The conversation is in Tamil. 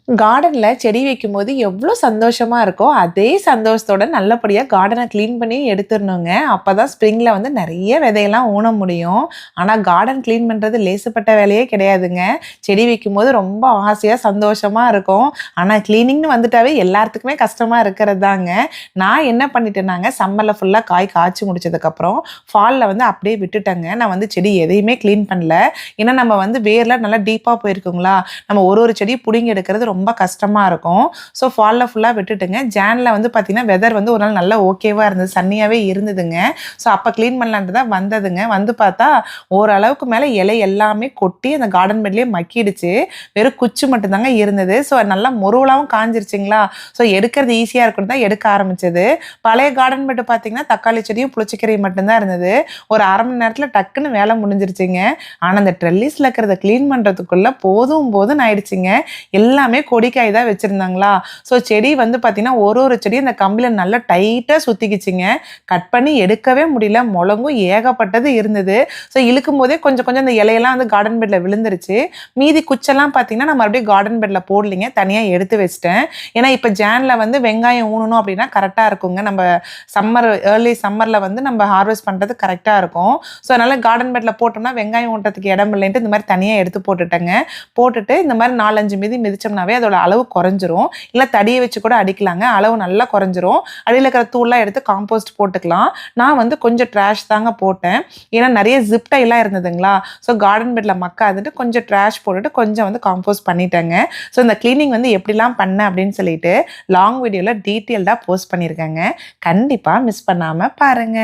கார்டன்ல செடி வைக்கும்போது எவ்ளோ சந்தோஷமா இருக்கோ, அதே சந்தோஷத்தோட நல்லபடியா கார்டன கிளீன் பண்ணி எடுத்துறணுங்க. அப்பதான் ஸ்ப்ரிங்ல வந்து நெறைய விதையெல்லாம் ஊன முடியும். ஆனா கார்டன் கிளீன் பண்றது லேசுப்பட்ட வேலையே கிடையாதுங்க. செடி வைக்கும்போது ரொம்ப ஆசையா, சந்தோஷமா இருக்கும். ஆனா கிளீனிங்ன்னு வந்துட்டாவே எல்லாத்துக்குமே கஷ்டமா இருக்கிறது தாங்க. நான் என்ன பண்ணிட்டேன்னாங்க, சம்மர்ல ஃபுல்லா காய் காய்ச்சி முடிச்சதுக்கப்புறம், ஃபால்ல வந்து அப்படியே விட்டுட்டேங்க. நான் வந்து செடி எதையுமே கிளீன் பண்ணல. ஏன்னா நம்ம வந்து வேர்லாம் நல்லா டீப்பா போயிருக்குங்களா, நம்ம ஒரு ஒரு செடிய புடுங்கி எடுக்கிறது ரொம்ப கஷ்டமா இருக்கும். ஸோ ஃபால்ல ஃபுல்லா விட்டுட்டுங்க. ஜான்ல வந்து பார்த்தீங்கன்னா, வெதர் வந்து ஒரு நாள் நல்லா ஓகேவா இருந்தது. சன்னியாவே இருந்ததுங்க. ஸோ அப்ப கிளீன் பண்ணலான்ட்டு தான் வந்ததுங்க. வந்து பார்த்தா, ஓரளவுக்கு மேல இலை எல்லாமே கொட்டி அந்த கார்டன் பெட்லயே மக்கிடுச்சு. வெறும் குச்சி மட்டும் தாங்க இருந்தது. ஸோ நல்லா மொருவலாவும் காஞ்சிருச்சுங்களா, ஸோ எடுக்கிறது ஈஸியா இருக்குன்னு தான் எடுக்க ஆரம்பிச்சது. பழைய கார்டன் பெட் பார்த்தீங்கன்னா, தக்காளி செடியும், புளிச்சக்கீரையும் மட்டும் தான் இருந்தது. ஒரு 1/2 மணி நேரத்துல டக்குன்னு வேலை முடிஞ்சிருச்சுங்க. ஆனா அந்த ட்ரெல்லிஸ்ல இருக்கிறத கிளீன் பண்றதுக்குள்ள போதும் போதும்ன்னு ஆயிடுச்சுங்க. எல்லாமே கொடிக்காய் தான் வச்சிருந்தாங்களா, ஸோ செடி வந்து பார்த்தீங்கன்னா, ஒரு ஒரு செடியும் அந்த கம்பியில நல்லா டைட்டா சுத்திக்கிச்சுங்க. கட் பண்ணி எடுக்கவே முடியல. மொளகும் ஏகப்பட்டது இருந்தது. ஸோ இழுக்கும்போதே கொஞ்சம் கொஞ்சம் அந்த இலையெல்லாம் வந்து கார்டன் பெட்ல விழுந்துருச்சு. மீதி குச்செல்லாம் பார்த்தீங்கன்னா, நான் மறுபடியும் கார்டன் பெட்ல போடலைங்க. தனியா எடுத்து வச்சுட்டேன். ஏன்னா இப்ப ஜான்ல வந்து வெங்காயம் ஊனணும் அப்படின்னா கரெக்ட்டா இருக்குங்க. நம்ம ஏர்லி சம்மர்ல வந்து நம்ம ஹார்வெஸ்ட் பண்றது கரெக்ட்டா இருக்கும். ஸோ அதனால கார்டன் பெட்ல போட்டோம்னா வெங்காயம் ஊன்றதுக்கு இடம் இல்லைன்ட்டு இந்த மாரி தனியா எடுத்து போட்டுட்டேங்க. போட்டுட்டு இந்த மாரி 4, 5 மிதிச்சோம்னாவே அதோட அளவு குறைஞ்சிரும். இல்ல தடிய வச்சு கூட அடிக்கலாங்க. அளவு நல்லா குறைஞ்சிரும். அடியில இருக்கிற தூள்லாம் எடுத்து காம்போஸ்ட் போட்டுக்கலாம். நான் வந்து கொஞ்சம் ட்ராஷ் தாங்க போட்டேன். ஏன்னா நெறைய ஜிப் டைலாம் இருந்ததுங்களா, ஸோ கார்டன் பெட்ல மக்காதுன்ட்டு கொஞ்சம் ட்ராஷ் போட்டுட்டு கொஞ்சம் வந்து காம்போஸ்ட் பண்ணிட்டேங்க. ஸோ இந்த கிளீனிங் வந்து எப்படிலாம் பண்ணேன் அப்படின்னு சொல்லிட்டு லாங் வீடியோல டீட்டெயில்டா போஸ்ட் பண்ணியிருக்கேங்க. கண்டிப்பா மிஸ் பண்ணாம பாருங்க.